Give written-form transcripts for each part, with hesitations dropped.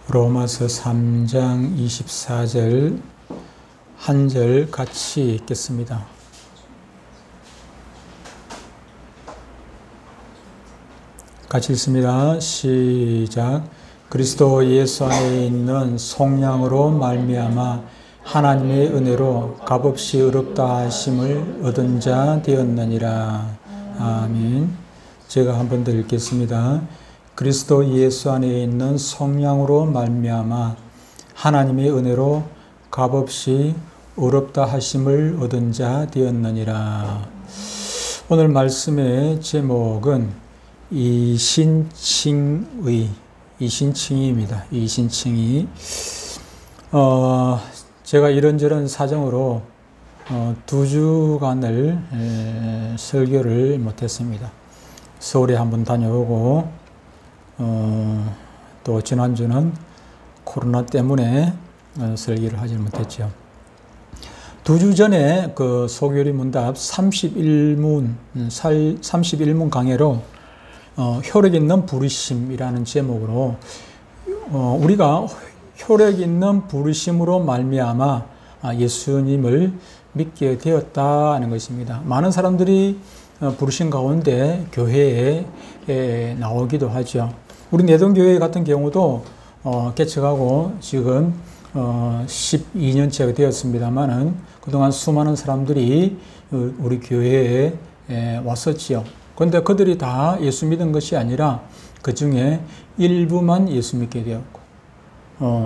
로마서 3장 24절 한 절 같이 읽겠습니다. 같이 읽습니다. 시작. 그리스도 예수 안에 있는 속량으로 말미암아 하나님의 은혜로 값없이 의롭다 하심을 얻은 자 되었느니라. 아멘. 제가 한 번 더 읽겠습니다. 그리스도 예수 안에 있는 속량으로 말미암아 하나님의 은혜로 값없이 의롭다 하심을 얻은 자 되었느니라. 오늘 말씀의 제목은 이신칭의입니다. 이신칭의. 제가 이런저런 사정으로 2주간을 설교를 못했습니다. 서울에 한번 다녀오고 또 지난주는 코로나 때문에 설교를 하지 못했죠. 2주 전에 그 소교리 문답 31문 강해로 효력 있는 부르심이라는 제목으로 우리가 효력 있는 부르심으로 말미암아 예수님을 믿게 되었다는 것입니다. 많은 사람들이 부르심 가운데 교회에 나오기도 하죠. 우리 내동교회 같은 경우도 개척하고 지금 12년째가 되었습니다만은 그동안 수많은 사람들이 우리 교회에 왔었지요. 그런데 그들이 다 예수 믿은 것이 아니라 그 중에 일부만 예수 믿게 되었고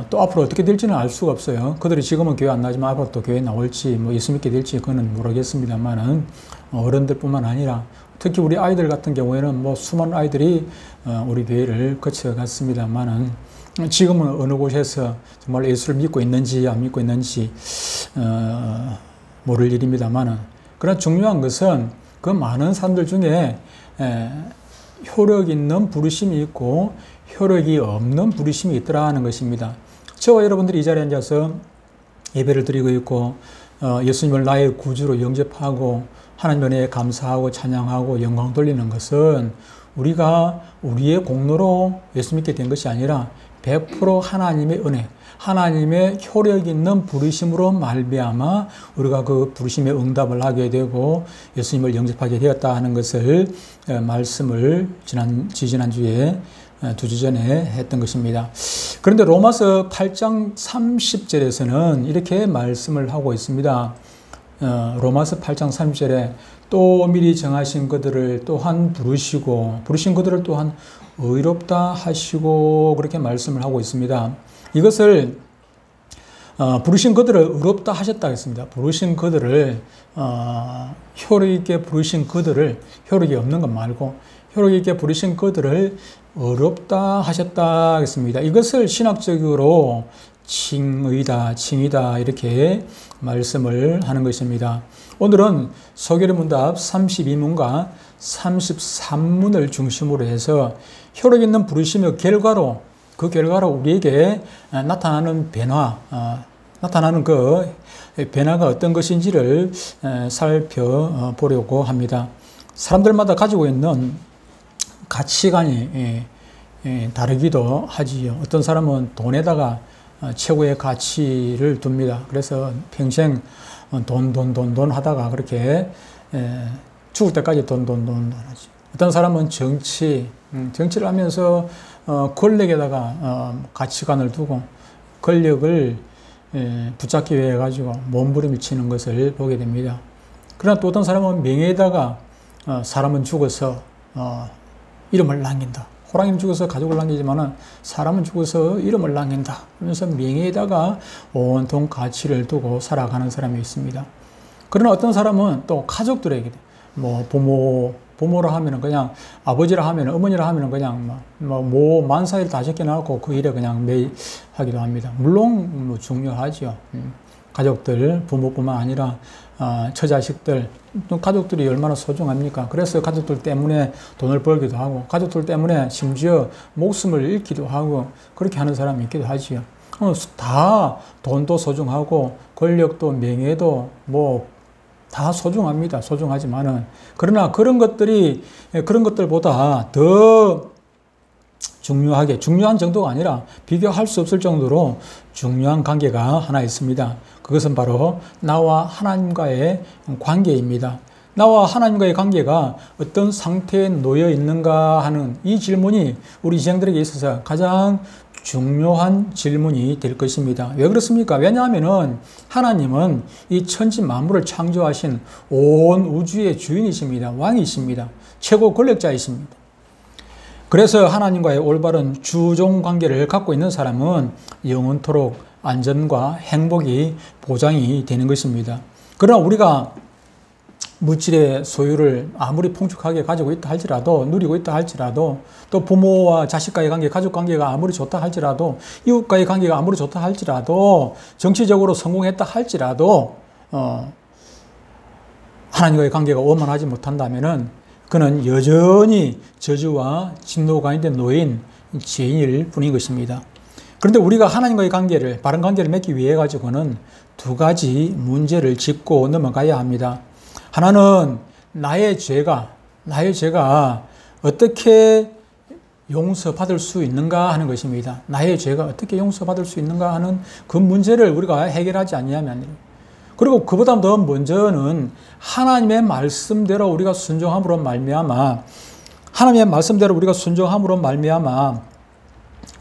또 앞으로 어떻게 될지는 알 수가 없어요. 그들이 지금은 교회 안 나지만 앞으로 또 교회 나올지 예수 믿게 될지 그건 모르겠습니다만은 어른들뿐만 아니라 특히 우리 아이들 같은 경우에는 수많은 아이들이 우리 교회를 거쳐갔습니다만은 지금은 어느 곳에서 정말 예수를 믿고 있는지 안 믿고 있는지 모를 일입니다만은 그러나 중요한 것은 그 많은 사람들 중에 효력 있는 부르심이 있고 효력이 없는 부르심이 있더라는 것입니다. 저와 여러분들이 이 자리에 앉아서 예배를 드리고 있고 예수님을 나의 구주로 영접하고 하나님 은혜에 감사하고 찬양하고 영광 돌리는 것은 우리가 우리의 공로로 예수 믿게 된 것이 아니라 100% 하나님의 은혜, 하나님의 효력 있는 부르심으로 말미암아 우리가 그 부르심에 응답을 하게 되고 예수님을 영접하게 되었다 하는 것을 말씀을 지지난주에 2주 전에 했던 것입니다. 그런데 로마서 8장 30절에서는 이렇게 말씀을 하고 있습니다. 로마서 8장 30절에 또 미리 정하신 그들을 또한 부르시고 부르신 그들을 또한 의롭다 하시고 그렇게 말씀을 하고 있습니다. 이것을 부르신 그들을 의롭다 하셨다 했습니다. 부르신 그들을 효력 있게 부르신 그들을 효력이 없는 것 말고 효력 있게 부르신 그들을 의롭다 하셨다 했습니다. 이것을 신학적으로 칭의다 이렇게 말씀을 하는 것입니다. 오늘은 소교리 문답 32문과 33문을 중심으로 해서 효력 있는 부르심의 결과로 그 결과로 우리에게 나타나는 나타나는 그 변화가 어떤 것인지를 살펴보려고 합니다. 사람들마다 가지고 있는 가치관이 다르기도 하지요. 어떤 사람은 돈에다가 최고의 가치를 둡니다. 그래서 평생 돈 하다가 그렇게 죽을 때까지 돈 하지. 어떤 사람은 정치를 하면서 권력에다가 가치관을 두고 권력을 붙잡기 위해 가지고 몸부림치는 것을 보게 됩니다. 그러나 또 어떤 사람은 명예에다가 사람은 죽어서 이름을 남긴다. 호랑이는 죽어서 가족을 남기지만은 사람은 죽어서 이름을 남긴다. 그러면서 명예에다가 온통 가치를 두고 살아가는 사람이 있습니다. 그러나 어떤 사람은 또 가족들에게 부모라 하면은 그냥 아버지라 하면은 어머니라 하면은 그냥 만사일 다 적혀놓고 그 일에 그냥 매이하기도 합니다. 물론 중요하죠. 가족들, 부모뿐만 아니라 처자식들, 가족들이 얼마나 소중합니까? 그래서 가족들 때문에 돈을 벌기도 하고 가족들 때문에 심지어 목숨을 잃기도 하고 그렇게 하는 사람이 있기도 하지요. 다 돈도 소중하고 권력도 명예도 다 소중합니다. 소중하지만은 그러나 그런 것들보다 더 중요한 정도가 아니라 비교할 수 없을 정도로 중요한 관계가 하나 있습니다. 그것은 바로 나와 하나님과의 관계입니다. 나와 하나님과의 관계가 어떤 상태에 놓여 있는가 하는 이 질문이 우리 지생들에게 있어서 가장 중요한 질문이 될 것입니다. 왜 그렇습니까? 왜냐하면 하나님은 이 천지 만물을 창조하신 온 우주의 주인이십니다. 왕이십니다. 최고 권력자이십니다. 그래서 하나님과의 올바른 주종 관계를 갖고 있는 사람은 영원토록 안전과 행복이 보장이 되는 것입니다. 그러나 우리가 물질의 소유를 아무리 풍족하게 가지고 있다 할지라도, 누리고 있다 할지라도, 또 부모와 자식과의 관계, 가족 관계가 아무리 좋다 할지라도, 이웃과의 관계가 아무리 좋다 할지라도, 정치적으로 성공했다 할지라도, 하나님과의 관계가 원만하지 못한다면은 그는 여전히 저주와 진노 가운데 놓인 죄인일 뿐인 것입니다. 그런데 우리가 하나님과의 관계를, 바른 관계를 맺기 위해 가지고는 두 가지 문제를 짚고 넘어가야 합니다. 하나는 나의 죄가 어떻게 용서받을 수 있는가 하는 것입니다. 나의 죄가 어떻게 용서받을 수 있는가 하는 그 문제를 우리가 해결하지 않으면, 그리고 그보다 더 먼저는 하나님의 말씀대로 우리가 순종함으로 말미암아,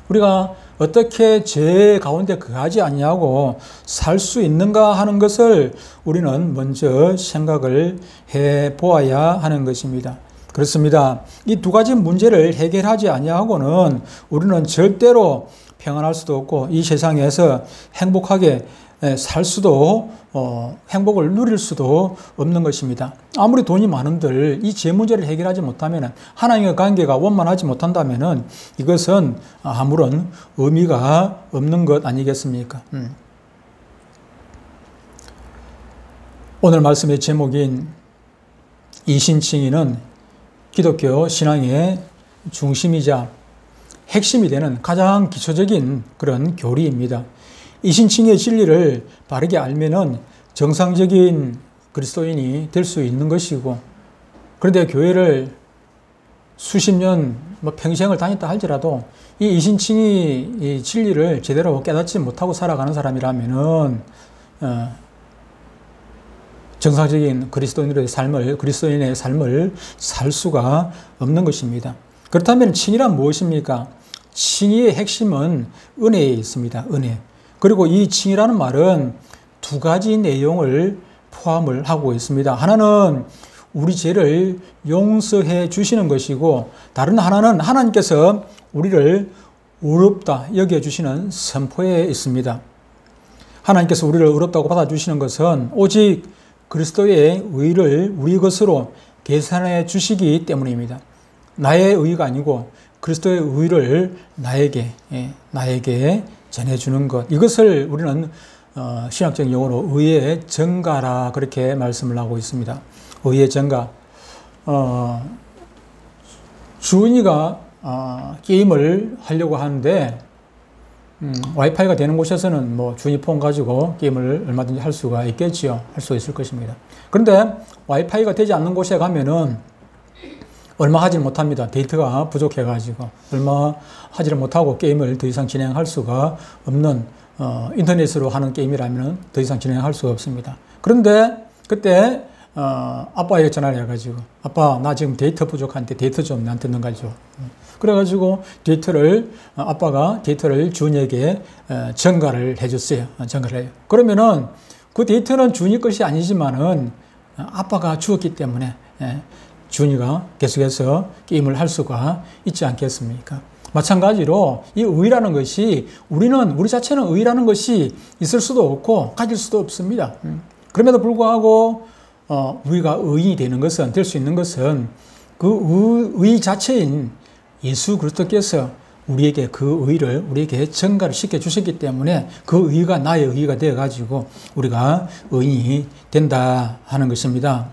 우리가 어떻게 죄 가운데 거하지 아니하고 살 수 있는가 하는 것을 우리는 먼저 생각을 해 보아야 하는 것입니다. 그렇습니다. 이 두 가지 문제를 해결하지 아니하고는 우리는 절대로 평안할 수도 없고 이 세상에서 행복하게 살 수도 행복을 누릴 수도 없는 것입니다. 아무리 돈이 많은들 이 죄 문제를 해결하지 못하면, 하나님과 관계가 원만하지 못한다면 이것은 아무런 의미가 없는 것 아니겠습니까? 오늘 말씀의 제목인 이신칭의는 기독교 신앙의 중심이자 핵심이 되는 가장 기초적인 그런 교리입니다. 이신칭의의 진리를 바르게 알면은 정상적인 그리스도인이 될 수 있는 것이고, 그런데 교회를 수십 년, 평생을 다녔다 할지라도 이 이신칭의 진리를 제대로 깨닫지 못하고 살아가는 사람이라면은 정상적인 그리스도인의 삶을 살 수가 없는 것입니다. 그렇다면 칭의란 무엇입니까? 칭의의 핵심은 은혜에 있습니다. 은혜. 그리고 이 칭의라는 말은 두 가지 내용을 포함을 하고 있습니다. 하나는 우리 죄를 용서해 주시는 것이고, 다른 하나는 하나님께서 우리를 의롭다 여겨주시는 선포에 있습니다. 하나님께서 우리를 의롭다고 받아주시는 것은 오직 그리스도의 의를 우리 것으로 계산해 주시기 때문입니다. 나의 의가 아니고 그리스도의 의를 나에게 전해주는 것, 이것을 우리는 신학적 용어로 의의 전가라 그렇게 말씀을 하고 있습니다. 의의 전가. 주은이가 게임을 하려고 하는데 와이파이가 되는 곳에서는 주은이 폰 가지고 게임을 얼마든지 할 수가 있겠지요. 할 수 있을 것입니다. 그런데 와이파이가 되지 않는 곳에 가면은 얼마 하지 못합니다. 데이터가 부족해가지고 얼마 하지를 못하고 게임을 더 이상 진행할 수가 없는, 인터넷으로 하는 게임이라면 더 이상 진행할 수가 없습니다. 그런데 그때 아빠에게 전화를 해가지고, 아빠 나 지금 데이터 부족한데 데이터 좀 나한테 넘겨줘. 그래가지고 아빠가 데이터를 준이에게 전가를 해줬어요. 전가를 해요. 그러면은 그 데이터는 준이 것이 아니지만은 아빠가 주었기 때문에 준이가 계속해서 게임을 할 수가 있지 않겠습니까? 마찬가지로 이 의라는 것이, 우리 자체는 의라는 것이 있을 수도 없고 가질 수도 없습니다. 그럼에도 불구하고 우리가 의인이 되는 것은, 될 수 있는 것은 그 의 자체인 예수 그리스도께서 우리에게 그 의를 우리에게 전가를 시켜 주셨기 때문에 그 의가 나의 의가 되어 가지고 우리가 의인이 된다 하는 것입니다.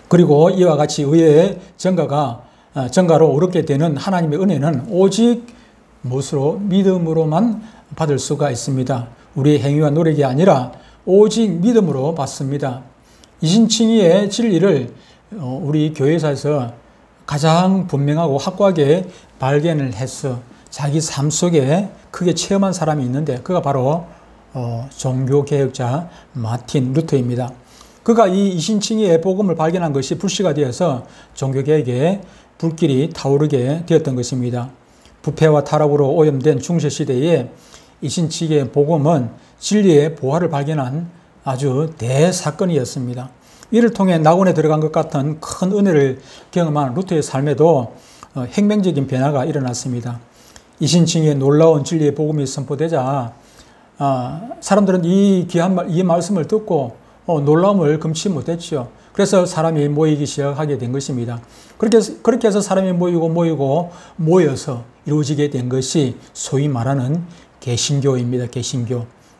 그리고 이와 같이 의의 전가로 얻게 되는 하나님의 은혜는 오직 무엇으로? 믿음으로만 받을 수가 있습니다. 우리의 행위와 노력이 아니라 오직 믿음으로 받습니다. 이신칭의의 진리를 우리 교회사에서 가장 분명하고 확고하게 발견을 해서 자기 삶 속에 크게 체험한 사람이 있는데 그가 바로 종교개혁자 마틴 루터입니다. 그가 이 이신칭의의 복음을 발견한 것이 불씨가 되어서 종교개혁의 불길이 타오르게 되었던 것입니다. 부패와 타락으로 오염된 중세시대에 이신칭의의 복음은 진리의 보화를 발견한 아주 대사건이었습니다. 이를 통해 낙원에 들어간 것 같은 큰 은혜를 경험한 루터의 삶에도 혁명적인 변화가 일어났습니다. 이신칭의의 놀라운 진리의 복음이 선포되자 사람들은 이 말씀을 듣고 놀라움을 금치 못했죠. 그래서 사람이 모이기 시작하게 된 것입니다. 그렇게 해서 사람이 모여서 이루어지게 된 것이 소위 말하는 개신교입니다.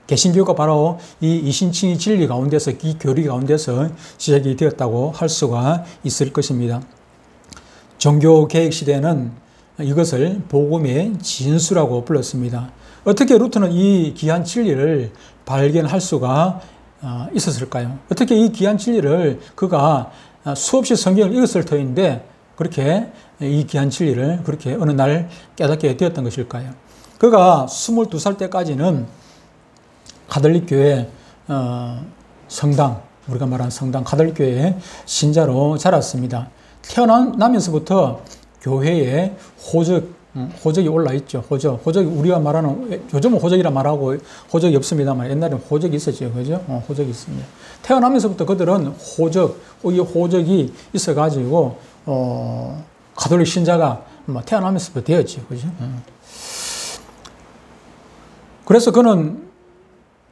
개신교가 바로 이 이신칭의 진리 가운데서, 이 교리 가운데서 시작이 되었다고 할 수가 있을 것입니다. 종교개혁 시대는 이것을 복음의 진수라고 불렀습니다. 어떻게 루터는 이 귀한 진리를 발견할 수가 있었을까요? 어떻게 이 귀한 진리를 그가 수없이 성경을 읽었을 터인데 그렇게 이 귀한 진리를 그렇게 어느 날 깨닫게 되었던 것일까요? 그가 22살 때까지는 가톨릭 교회 성당, 우리가 말하는 성당 가톨릭 교회의 신자로 자랐습니다. 태어나면서부터 교회에 호적이 올라있죠. 호적이 우리가 말하는, 요즘은 호적이라 말하고 호적이 없습니다만 옛날에는 호적이 있었죠. 그죠? 호적이 있습니다. 태어나면서부터 그들은 이 호적이 있어가지고, 가톨릭 신자가 태어나면서부터 되었죠. 그죠? 그래서 그는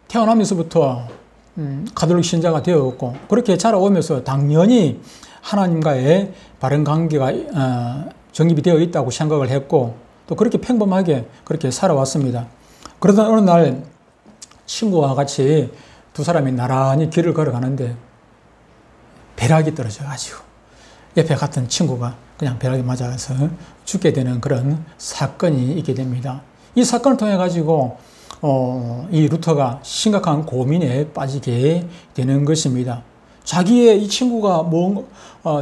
태어나면서부터 가톨릭 신자가 되었고, 그렇게 자라오면서 당연히 하나님과의 바른 관계가 정립이 되어 있다고 생각을 했고 또 그렇게 평범하게 그렇게 살아왔습니다. 그러던 어느 날 친구와 같이 두 사람이 나란히 길을 걸어가는데 벼락이 떨어져가지고 옆에 갔던 친구가 그냥 벼락에 맞아서 죽게 되는 그런 사건이 있게 됩니다. 이 사건을 통해 가지고 이 루터가 심각한 고민에 빠지게 되는 것입니다. 이 친구가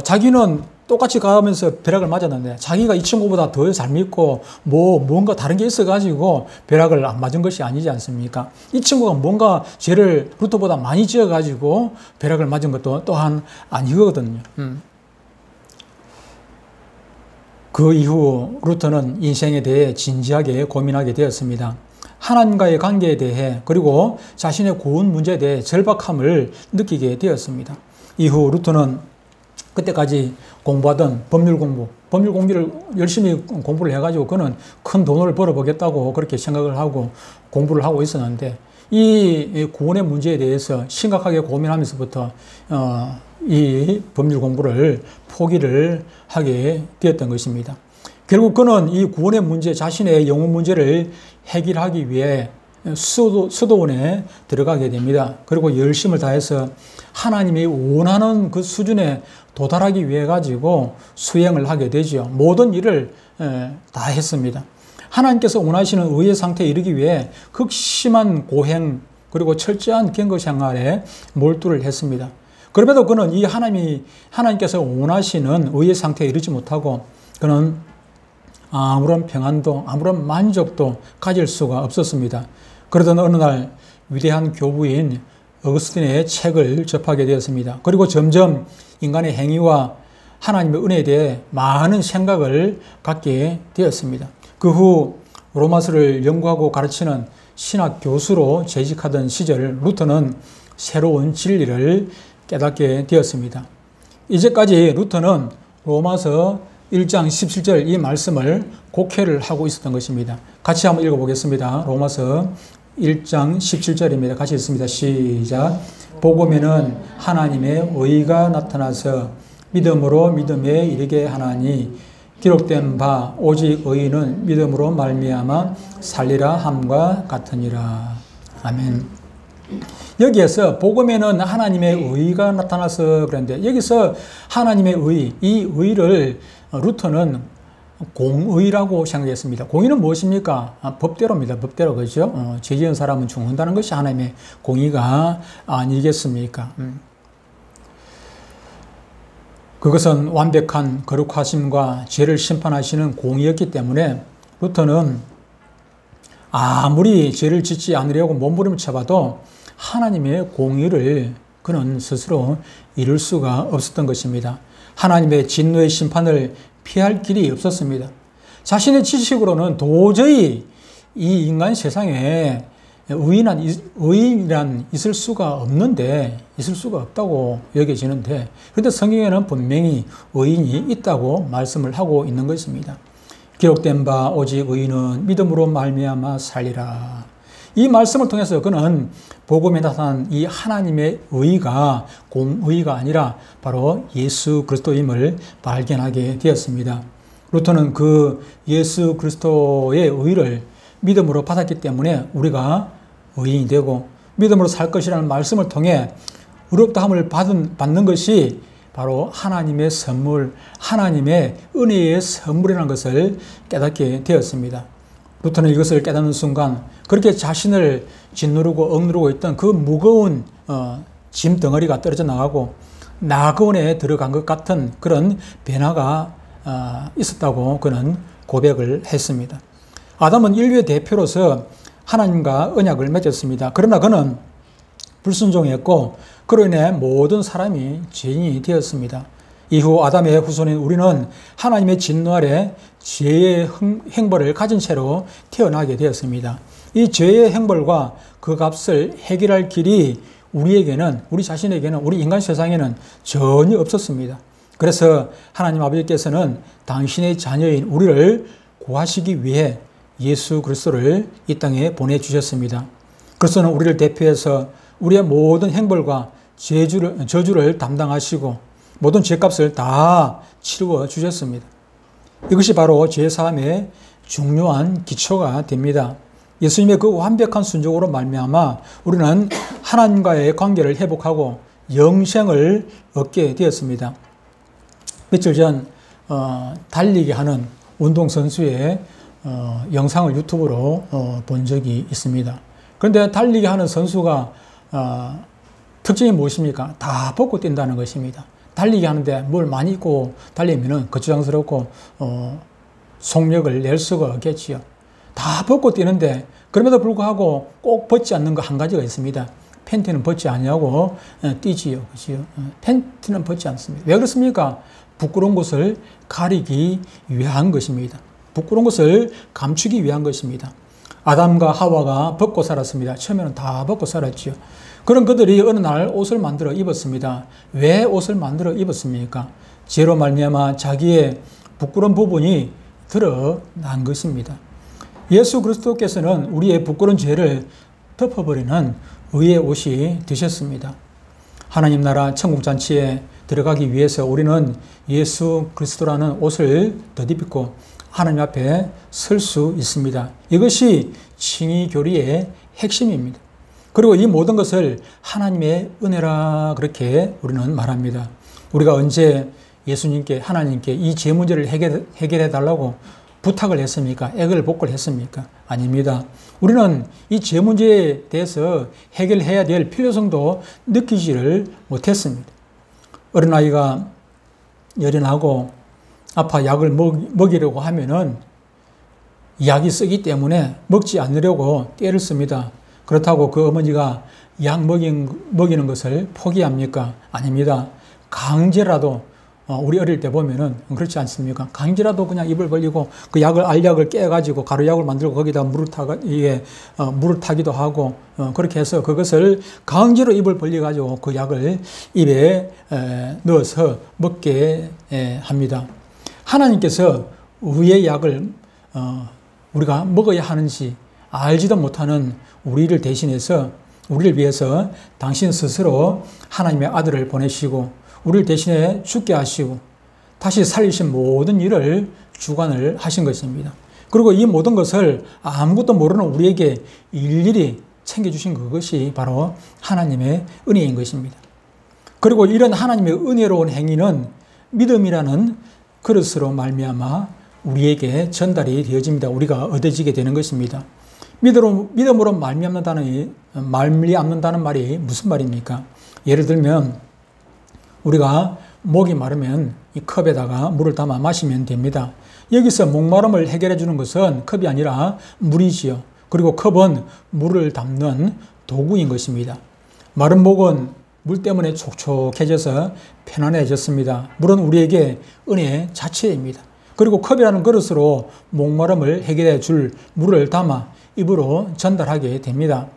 자기는 똑같이 가면서 벼락을 맞았는데 자기가 이 친구보다 더 잘 믿고 뭔가 다른 게 있어가지고 벼락을 안 맞은 것이 아니지 않습니까? 이 친구가 뭔가 죄를 루터보다 많이 지어가지고 벼락을 맞은 것도 또한 아니거든요. 그 이후 루터는 인생에 대해 진지하게 고민하게 되었습니다. 하나님과의 관계에 대해 그리고 자신의 구원 문제에 대해 절박함을 느끼게 되었습니다. 이후 루터는 그때까지 공부하던 법률 공부를 열심히 공부를 해가지고 그는 큰 돈을 벌어보겠다고 그렇게 생각을 하고 공부를 하고 있었는데 이 구원의 문제에 대해서 심각하게 고민하면서부터 이 법률 공부를 포기를 하게 되었던 것입니다. 결국 그는 이 구원의 문제, 자신의 영혼 문제를 해결하기 위해 수도원에 들어가게 됩니다. 그리고 열심을 다해서 하나님이 원하는 그 수준에 도달하기 위해 가지고 수행을 하게 되죠. 모든 일을 다 했습니다. 하나님께서 원하시는 의의 상태에 이르기 위해 극심한 고행 그리고 철저한 경거 생활에 몰두를 했습니다. 그럼에도 그는 이 하나님께서 원하시는 의의 상태에 이르지 못하고 그는 아무런 평안도 아무런 만족도 가질 수가 없었습니다. 그러던 어느 날 위대한 교부인 어거스틴의 책을 접하게 되었습니다. 그리고 점점 인간의 행위와 하나님의 은혜에 대해 많은 생각을 갖게 되었습니다. 그 후 로마서를 연구하고 가르치는 신학 교수로 재직하던 시절 루터는 새로운 진리를 깨닫게 되었습니다. 이제까지 루터는 로마서 1장 17절 이 말씀을 곡해를 하고 있었던 것입니다. 같이 한번 읽어보겠습니다. 로마서 1장 17절입니다. 같이 읽습니다. 시작. 복음에는 하나님의 의가 나타나서 믿음으로 믿음에 이르게 하나니 기록된 바 오직 의인은 믿음으로 말미암아 살리라 함과 같으니라. 아멘. 여기에서 복음에는 하나님의 의가 나타나서 그랬는데 여기서 하나님의 의, 이 의를 루터는 공의라고 생각했습니다. 공의는 무엇입니까? 법대로입니다. 법대로. 그죠? 죄 지은 사람은 죽는다는 것이 하나님의 공의가 아니겠습니까? 그것은 완벽한 거룩하심과 죄를 심판하시는 공의였기 때문에 루터는 아무리 죄를 짓지 않으려고 몸부림을 쳐봐도 하나님의 공의를 그는 스스로 이룰 수가 없었던 것입니다. 하나님의 진노의 심판을 피할 길이 없었습니다. 자신의 지식으로는 도저히 이 인간 세상에 의인이란 있을 수가 없다고 여겨지는데, 그런데 성경에는 분명히 의인이 있다고 말씀을 하고 있는 것입니다. 기록된 바 오직 의인은 믿음으로 말미암아 살리라. 이 말씀을 통해서 그는 복음에 나타난 이 하나님의 의가 공의가 아니라 바로 예수 그리스도임을 발견하게 되었습니다. 루터는 그 예수 그리스도의 의를 믿음으로 받았기 때문에 우리가 의인이 되고 믿음으로 살 것이라는 말씀을 통해 의롭다함을 받는 것이 바로 하나님의 선물, 하나님의 은혜의 선물이라는 것을 깨닫게 되었습니다. 루터는 이것을 깨닫는 순간 그렇게 자신을 짓누르고 억누르고 있던 그 무거운 짐 덩어리가 떨어져 나가고 나그원에 들어간 것 같은 그런 변화가 있었다고 그는 고백을 했습니다. 아담은 인류의 대표로서 하나님과 언약을 맺었습니다. 그러나 그는 불순종했고 그로 인해 모든 사람이 죄인이 되었습니다. 이후 아담의 후손인 우리는 하나님의 진노 아래 죄의 행벌을 가진 채로 태어나게 되었습니다. 이 죄의 행벌과 그 값을 해결할 길이 우리 자신에게는, 우리 인간 세상에는 전혀 없었습니다. 그래서 하나님 아버지께서는 당신의 자녀인 우리를 구하시기 위해 예수 그리스도를 이 땅에 보내주셨습니다. 그리스도는 우리를 대표해서 우리의 모든 행벌과 저주를 담당하시고 모든 죄값을 다 치루어 주셨습니다. 이것이 바로 죄사함의 중요한 기초가 됩니다. 예수님의 그 완벽한 순종으로 말미암아 우리는 하나님과의 관계를 회복하고 영생을 얻게 되었습니다. 며칠 전 달리기 하는 운동선수의 영상을 유튜브로 본 적이 있습니다. 그런데 달리기 하는 선수가 특징이 무엇입니까? 다 벗고 뛴다는 것입니다. 달리기 하는데 뭘 많이 입고 달리면 거추장스럽고 속력을 낼 수가 없겠지요. 다 벗고 뛰는데 그럼에도 불구하고 꼭 벗지 않는 거 한 가지가 있습니다. 팬티는 벗지 않냐고 뛰지요. 그렇지요? 팬티는 벗지 않습니다. 왜 그렇습니까? 부끄러운 것을 가리기 위한 것입니다. 부끄러운 것을 감추기 위한 것입니다. 아담과 하와가 벗고 살았습니다. 처음에는 다 벗고 살았지요. 그런 그들이 어느 날 옷을 만들어 입었습니다. 왜 옷을 만들어 입었습니까? 죄로 말미암아 자기의 부끄러운 부분이 드러난 것입니다. 예수 그리스도께서는 우리의 부끄러운 죄를 덮어버리는 의의 옷이 되셨습니다. 하나님 나라 천국 잔치에 들어가기 위해서 우리는 예수 그리스도라는 옷을 덧입고 하나님 앞에 설 수 있습니다. 이것이 칭의 교리의 핵심입니다. 그리고 이 모든 것을 하나님의 은혜라 그렇게 우리는 말합니다. 우리가 언제 예수님께, 하나님께 이 죄 문제를 해결해 달라고 부탁을 했습니까? 애걸 복걸 했습니까? 아닙니다. 우리는 이 죄 문제에 대해서 해결해야 될 필요성도 느끼지를 못했습니다. 어린아이가 열이 나고 아파 약을 먹이려고 하면은 약이 쓰기 때문에 먹지 않으려고 떼를 씁니다. 그렇다고 그 어머니가 약 먹이는 것을 포기합니까? 아닙니다. 강제라도 우리 어릴 때 보면은 그렇지 않습니까? 강제라도 그냥 입을 벌리고 그 알약을 깨가지고 가루약을 만들고 거기다 물을 타기도 하고 그렇게 해서 그것을 강제로 입을 벌려가지고 그 약을 입에 넣어서 먹게 합니다. 하나님께서 의의 약을 우리가 먹어야 하는지 알지도 못하는 우리를 대신해서 우리를 위해서 당신 스스로 하나님의 아들을 보내시고 우리를 대신해 죽게 하시고 다시 살리신 모든 일을 주관을 하신 것입니다. 그리고 이 모든 것을 아무것도 모르는 우리에게 일일이 챙겨주신 그것이 바로 하나님의 은혜인 것입니다. 그리고 이런 하나님의 은혜로운 행위는 믿음이라는 그릇으로 말미암아 우리에게 전달이 되어집니다. 우리가 얻어지게 되는 것입니다. 믿음으로 말미암는다는 말이 무슨 말입니까? 예를 들면 우리가 목이 마르면 이 컵에다가 물을 담아 마시면 됩니다. 여기서 목마름을 해결해 주는 것은 컵이 아니라 물이지요. 그리고 컵은 물을 담는 도구인 것입니다. 마른 목은 물 때문에 촉촉해져서 편안해졌습니다. 물은 우리에게 은혜 자체입니다. 그리고 컵이라는 그릇으로 목마름을 해결해 줄 물을 담아 입으로 전달하게 됩니다.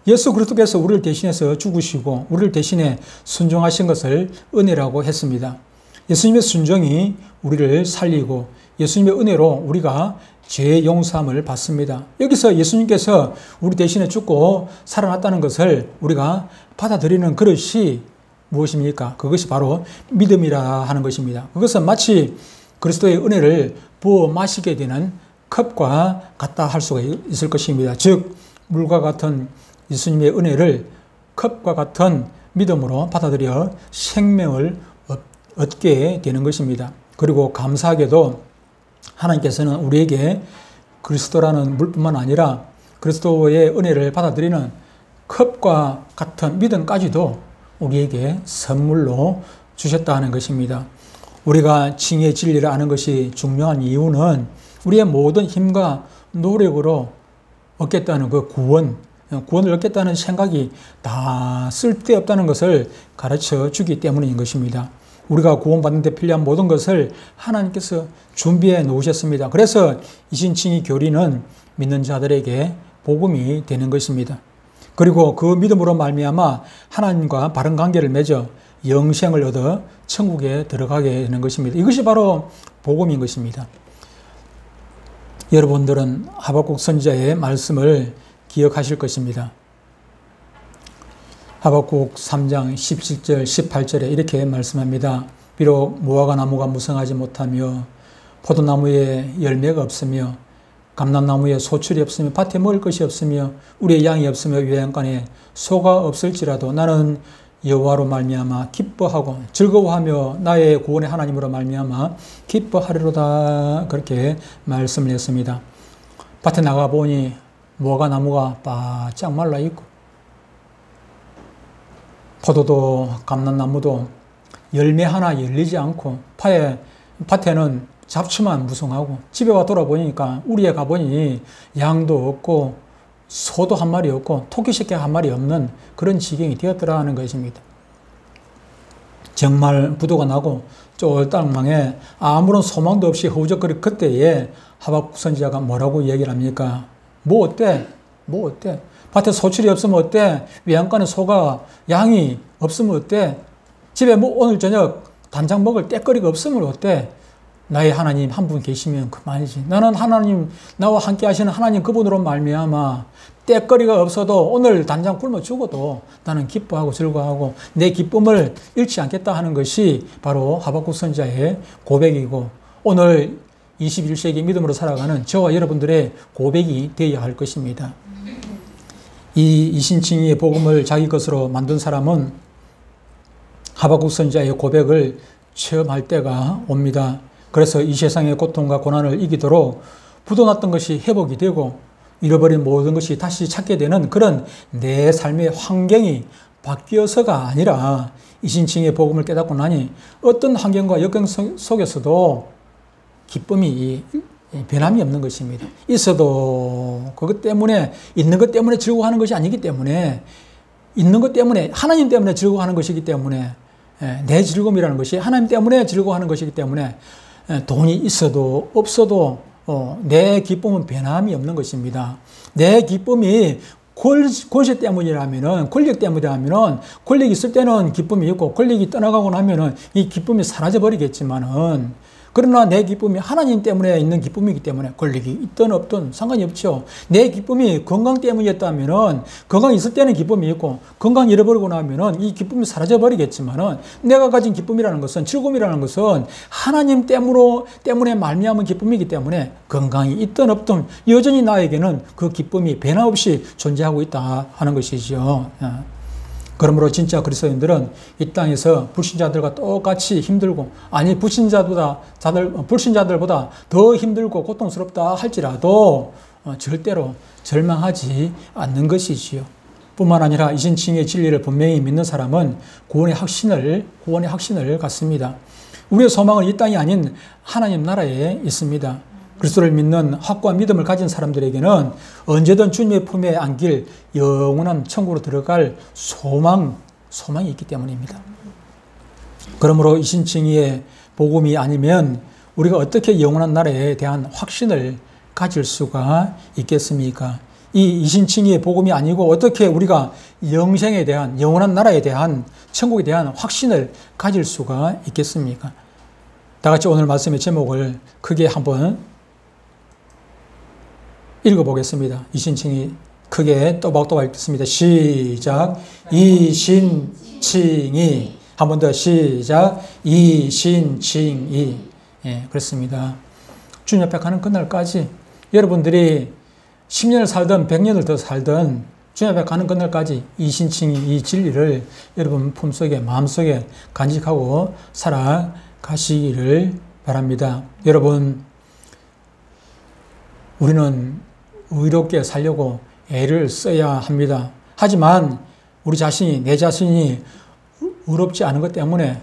예수 그리스도께서 우리를 대신해서 죽으시고 우리를 대신해 순종하신 것을 은혜라고 했습니다. 예수님의 순종이 우리를 살리고 예수님의 은혜로 우리가 죄의 용서함을 받습니다. 여기서 예수님께서 우리 대신에 죽고 살아났다는 것을 우리가 받아들이는 그릇이 무엇입니까? 그것이 바로 믿음이라 하는 것입니다. 그것은 마치 그리스도의 은혜를 부어 마시게 되는 컵과 같다 할 수가 있을 것입니다. 즉 물과 같은 예수님의 은혜를 컵과 같은 믿음으로 받아들여 생명을 얻게 되는 것입니다. 그리고 감사하게도 하나님께서는 우리에게 그리스도라는 물뿐만 아니라 그리스도의 은혜를 받아들이는 컵과 같은 믿음까지도 우리에게 선물로 주셨다는 것입니다. 우리가 칭의의 진리를 아는 것이 중요한 이유는 우리의 모든 힘과 노력으로 얻겠다는 그 구원을 얻겠다는 생각이 다 쓸데없다는 것을 가르쳐 주기 때문인 것입니다. 우리가 구원받는 데 필요한 모든 것을 하나님께서 준비해 놓으셨습니다. 그래서 이신칭의 교리는 믿는 자들에게 복음이 되는 것입니다. 그리고 그 믿음으로 말미암아 하나님과 바른 관계를 맺어 영생을 얻어 천국에 들어가게 되는 것입니다. 이것이 바로 복음인 것입니다. 여러분들은 하박국 선지자의 말씀을 기억하실 것입니다. 하박국 3장 17절 18절에 이렇게 말씀합니다. 비록 무화과 나무가 무성하지 못하며 포도나무에 열매가 없으며 감람나무에 소출이 없으며 밭에 먹을 것이 없으며 우리의 양이 없으며 외양간에 소가 없을지라도 나는 여호와로 말미암아 기뻐하고 즐거워하며 나의 구원의 하나님으로 말미암아 기뻐하리로다. 그렇게 말씀을 했습니다. 밭에 나가보니 무화과 나무가 바짝 말라있고 포도도 감람나무도 열매 하나 열리지 않고 밭에는 잡초만 무성하고 집에 와 돌아보니까 우리에 가보니 양도 없고 소도 한 마리 없고 토끼 새끼 한 마리 없는 그런 지경이 되었더라는 것입니다. 정말 부도가 나고 쫄딱망에 아무런 소망도 없이 허우적거릴 그때에 하박국 선지자가 뭐라고 얘기를 합니까? 뭐 어때? 밭에 소출이 없으면 어때? 외양간에 소가 양이 없으면 어때? 집에 뭐 오늘 저녁 단장 먹을 때거리가 없으면 어때? 나의 하나님 한 분 계시면 그만이지. 나는 하나님, 나와 함께 하시는 하나님 그분으로 말미암아 때거리가 없어도 오늘 단장 굶어 죽어도 나는 기뻐하고 즐거워하고 내 기쁨을 잃지 않겠다 하는 것이 바로 하박국 선지자의 고백이고 오늘 21세기 믿음으로 살아가는 저와 여러분들의 고백이 되어야 할 것입니다. 이 이신칭의의 복음을 자기 것으로 만든 사람은 하박국 선지자의 고백을 체험할 때가 옵니다. 그래서 이 세상의 고통과 고난을 이기도록 부도났던 것이 회복이 되고 잃어버린 모든 것이 다시 찾게 되는 그런 내 삶의 환경이 바뀌어서가 아니라 이신칭의 복음을 깨닫고 나니 어떤 환경과 역경 속에서도 기쁨이 변함이 없는 것입니다. 있어도 그것 때문에 있는 것 때문에 즐거워하는 것이 아니기 때문에 있는 것 때문에 하나님 때문에 즐거워하는 것이기 때문에 내 즐거움이라는 것이 하나님 때문에 즐거워하는 것이기 때문에 돈이 있어도 없어도 내 기쁨은 변함이 없는 것입니다. 내 기쁨이 권세 때문이라면은, 권력 때문이라면은, 권력이 있을 때는 기쁨이 있고, 권력이 떠나가고 나면은 이 기쁨이 사라져버리겠지만은, 그러나 내 기쁨이 하나님 때문에 있는 기쁨이기 때문에 권력이 있든 없든 상관이 없죠. 내 기쁨이 건강 때문이었다면은 건강이 있을 때는 기쁨이 있고 건강 잃어버리고 나면은 이 기쁨이 사라져버리겠지만은 내가 가진 기쁨이라는 것은 즐거움이라는 것은 하나님 때문에 말미암은 기쁨이기 때문에 건강이 있든 없든 여전히 나에게는 그 기쁨이 변함없이 존재하고 있다 하는 것이죠. 그러므로 진짜 그리스도인들은 이 땅에서 불신자들과 똑같이 힘들고 아니 불신자들보다 더 힘들고 고통스럽다 할지라도 절대로 절망하지 않는 것이지요. 뿐만 아니라 이신칭의 진리를 분명히 믿는 사람은 구원의 확신을 갖습니다. 우리의 소망은 이 땅이 아닌 하나님 나라에 있습니다. 그리스도를 믿는 확고한 믿음을 가진 사람들에게는 언제든 주님의 품에 안길 영원한 천국으로 들어갈 소망이 있기 때문입니다. 그러므로 이신칭의의 복음이 아니면 우리가 어떻게 영원한 나라에 대한 확신을 가질 수가 있겠습니까? 이 이신칭의의 복음이 아니고 어떻게 우리가 영생에 대한, 영원한 나라에 대한, 천국에 대한 확신을 가질 수가 있겠습니까? 다 같이 오늘 말씀의 제목을 크게 한번 읽어보겠습니다. 이신칭의 크게 또박또박 읽겠습니다. 시작. 이신칭의. 한 번 더 시작. 이신칭의. 예, 그렇습니다. 주님 앞에 가는 그날까지 여러분들이 10년을 살든 100년을 더 살든 주님 앞에 가는 그날까지 이신칭의 이 진리를 여러분 품속에 마음속에 간직하고 살아가시기를 바랍니다. 여러분, 우리는 의롭게 살려고 애를 써야 합니다. 하지만 내 자신이 의롭지 않은 것 때문에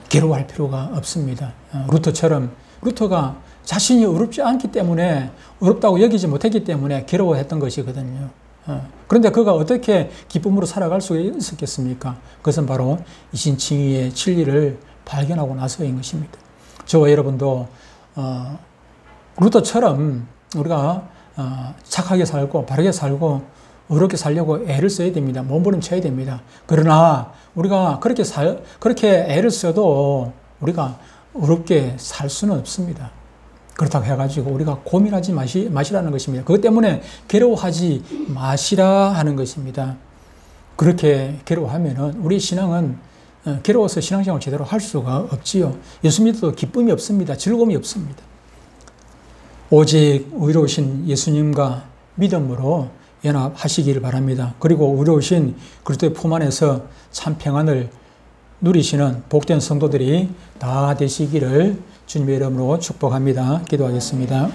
괴로워할 필요가 없습니다. 루터가 자신이 의롭지 않기 때문에, 의롭다고 여기지 못했기 때문에 괴로워했던 것이거든요. 그런데 그가 어떻게 기쁨으로 살아갈 수 있었겠습니까? 그것은 바로 이신칭의의 진리를 발견하고 나서인 것입니다. 저와 여러분도 루터처럼 우리가 착하게 살고 바르게 살고 의롭게 살려고 애를 써야 됩니다. 몸부림쳐야 됩니다. 그러나 우리가 그렇게 애를 써도 우리가 의롭게 살 수는 없습니다. 그렇다고 해가지고 우리가 고민하지 마시라는 것입니다. 그것 때문에 괴로워하지 마시라 하는 것입니다. 그렇게 괴로워하면은 우리 신앙은 괴로워서 신앙생활을 제대로 할 수가 없지요. 예수 믿어도 기쁨이 없습니다. 즐거움이 없습니다. 오직 의로우신 예수님과 믿음으로 연합하시기를 바랍니다. 그리고 의로우신 그리스도의 품 안에서 참 평안을 누리시는 복된 성도들이 다 되시기를 주님의 이름으로 축복합니다. 기도하겠습니다.